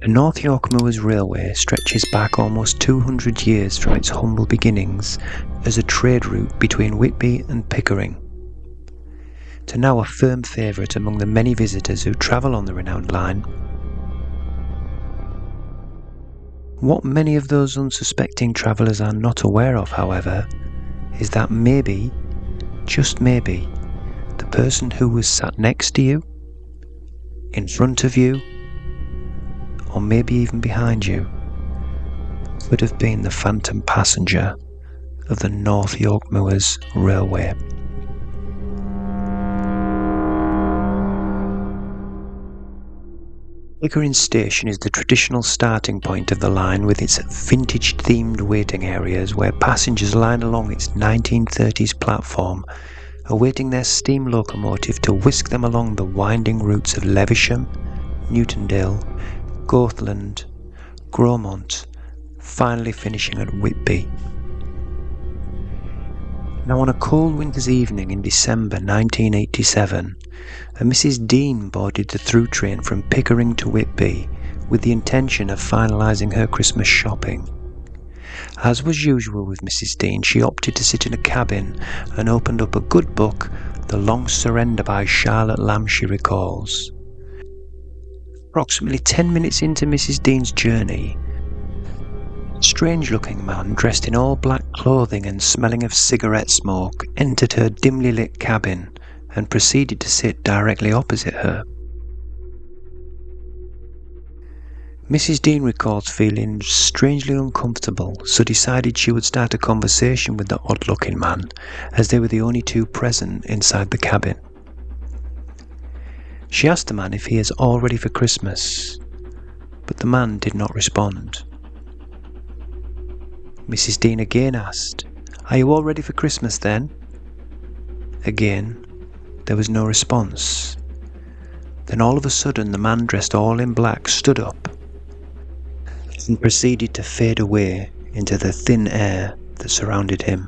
The North York Moors Railway stretches back almost 200 years from its humble beginnings as a trade route between Whitby and Pickering, to now a firm favourite among the many visitors who travel on the renowned line. What many of those unsuspecting travellers are not aware of, however, is that maybe, just maybe, the person who was sat next to you, in front of you, or maybe even behind you, would have been the phantom passenger of the North York Moors Railway. Pickering Station is the traditional starting point of the line, with its vintage-themed waiting areas where passengers line along its 1930s platform, awaiting their steam locomotive to whisk them along the winding routes of Levisham, Newtondale, Goathland, Gromont, finally finishing at Whitby. Now, on a cold winter's evening in December 1987, a Mrs. Dean boarded the through train from Pickering to Whitby with the intention of finalising her Christmas shopping. As was usual with Mrs. Dean, she opted to sit in a cabin and opened up a good book, The Long Surrender by Charlotte Lamb, she recalls. Approximately 10 minutes into Mrs. Dean's journey, a strange-looking man dressed in all black clothing and smelling of cigarette smoke entered her dimly lit cabin and proceeded to sit directly opposite her. Mrs. Dean recalls feeling strangely uncomfortable, so decided she would start a conversation with the odd-looking man, as they were the only two present inside the cabin. She asked the man if he is all ready for Christmas, but the man did not respond. Mrs. Dean again asked, "Are you all ready for Christmas then?" Again, there was no response. Then all of a sudden, the man dressed all in black stood up and proceeded to fade away into the thin air that surrounded him.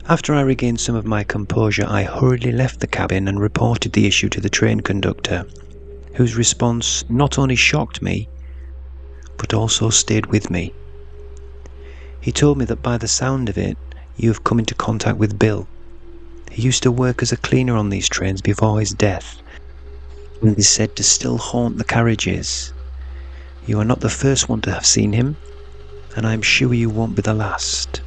After I regained some of my composure, I hurriedly left the cabin and reported the issue to the train conductor, whose response not only shocked me, but also stayed with me. He told me that by the sound of it, you have come into contact with Bill. He used to work as a cleaner on these trains before his death, and is said to still haunt the carriages. You are not the first one to have seen him, and I am sure you won't be the last.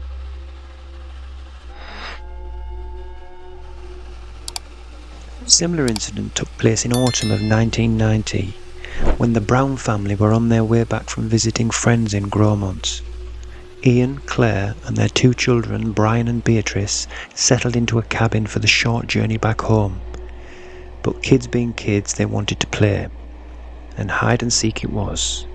A similar incident took place in autumn of 1990, when the Brown family were on their way back from visiting friends in Gromont. Ian, Claire, and their two children, Brian and Beatrice, settled into a cabin for the short journey back home. But kids being kids, they wanted to play, and hide and seek it was.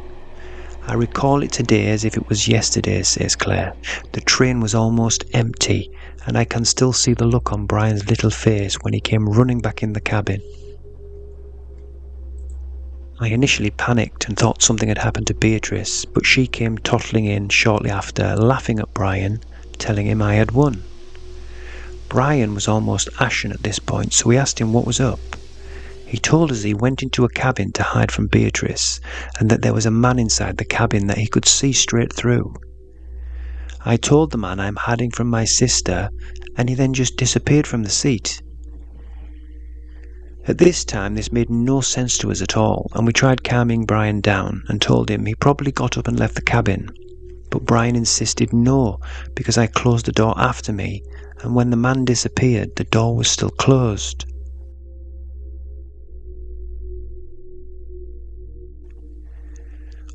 I recall it today as if it was yesterday, says Claire. The train was almost empty, and I can still see the look on Brian's little face when he came running back in the cabin. I initially panicked and thought something had happened to Beatrice, but she came toddling in shortly after, laughing at Brian, telling him I had won. Brian was almost ashen at this point, so we asked him what was up. He told us he went into a cabin to hide from Beatrice, and that there was a man inside the cabin that he could see straight through. I told the man I'm hiding from my sister, and he then just disappeared from the seat. At this time, this made no sense to us at all, and we tried calming Brian down and told him he probably got up and left the cabin. But Brian insisted no, because I closed the door after me, and when the man disappeared, the door was still closed.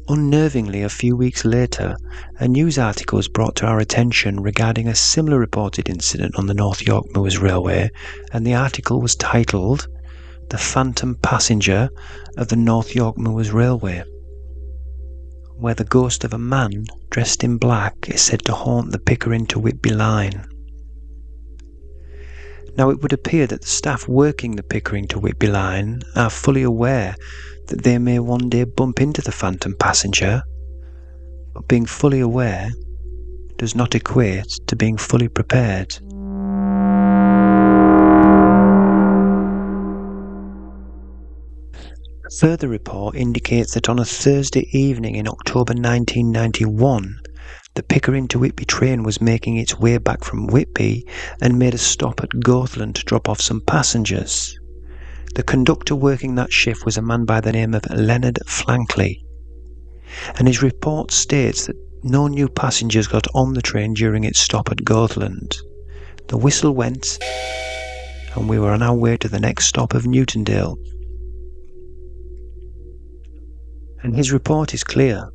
Unnervingly, a few weeks later, a news article was brought to our attention regarding a similar reported incident on the North York Moors Railway, and the article was titled "The Phantom Passenger of the North York Moors Railway," where the ghost of a man dressed in black is said to haunt the Pickering to Whitby line. Now, it would appear that the staff working the Pickering to Whitby line are fully aware that they may one day bump into the phantom passenger, but being fully aware does not equate to being fully prepared. A further report indicates that on a Thursday evening in October 1991, the Pickering to Whitby train was making its way back from Whitby and made a stop at Goathland to drop off some passengers. The conductor working that shift was a man by the name of Leonard Flankley, and his report states that no new passengers got on the train during its stop at Goathland. The whistle went, and we were on our way to the next stop of Newtondale. And his report is clear.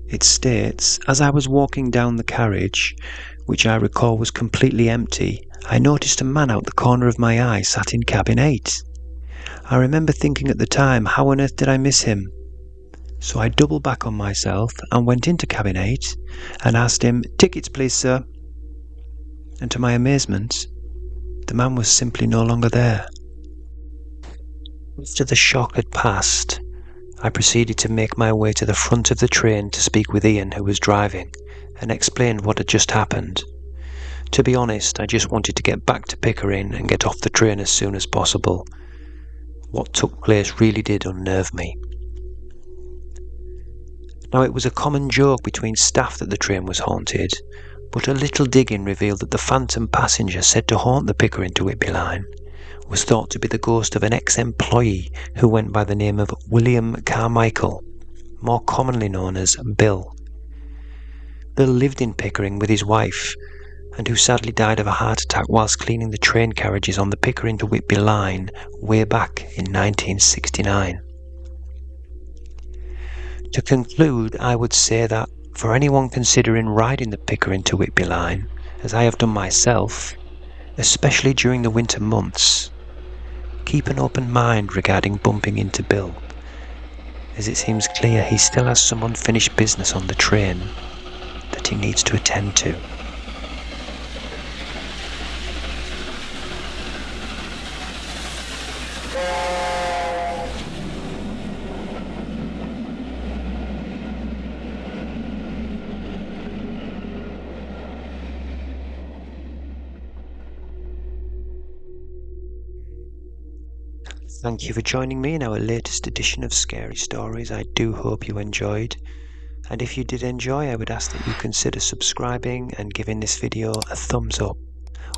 It states, as I was walking down the carriage, which I recall was completely empty, I noticed a man out the corner of my eye sat in cabin 8. I remember thinking at the time, how on earth did I miss him? So I doubled back on myself and went into cabin 8 and asked him, "Tickets please, sir." And to my amazement, the man was simply no longer there. After the shock had passed, I proceeded to make my way to the front of the train to speak with Ian, who was driving, and explained what had just happened. To be honest, I just wanted to get back to Pickering and get off the train as soon as possible. What took place really did unnerve me. Now, it was a common joke between staff that the train was haunted, but a little digging revealed that the phantom passenger said to haunt the Pickering to Whitby line was thought to be the ghost of an ex-employee who went by the name of William Carmichael, more commonly known as Bill. Bill lived in Pickering with his wife, and who sadly died of a heart attack whilst cleaning the train carriages on the Pickering to Whitby line way back in 1969. To conclude, I would say that for anyone considering riding the Pickering to Whitby line, as I have done myself, especially during the winter months, keep an open mind regarding bumping into Bill, as it seems clear he still has some unfinished business on the train that he needs to attend to. Thank you for joining me in our latest edition of Scary Stories. I do hope you enjoyed. And if you did enjoy, I would ask that you consider subscribing and giving this video a thumbs up.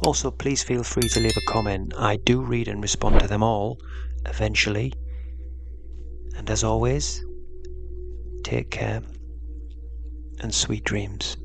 Also, please feel free to leave a comment. I do read and respond to them all, eventually. And as always, take care and sweet dreams.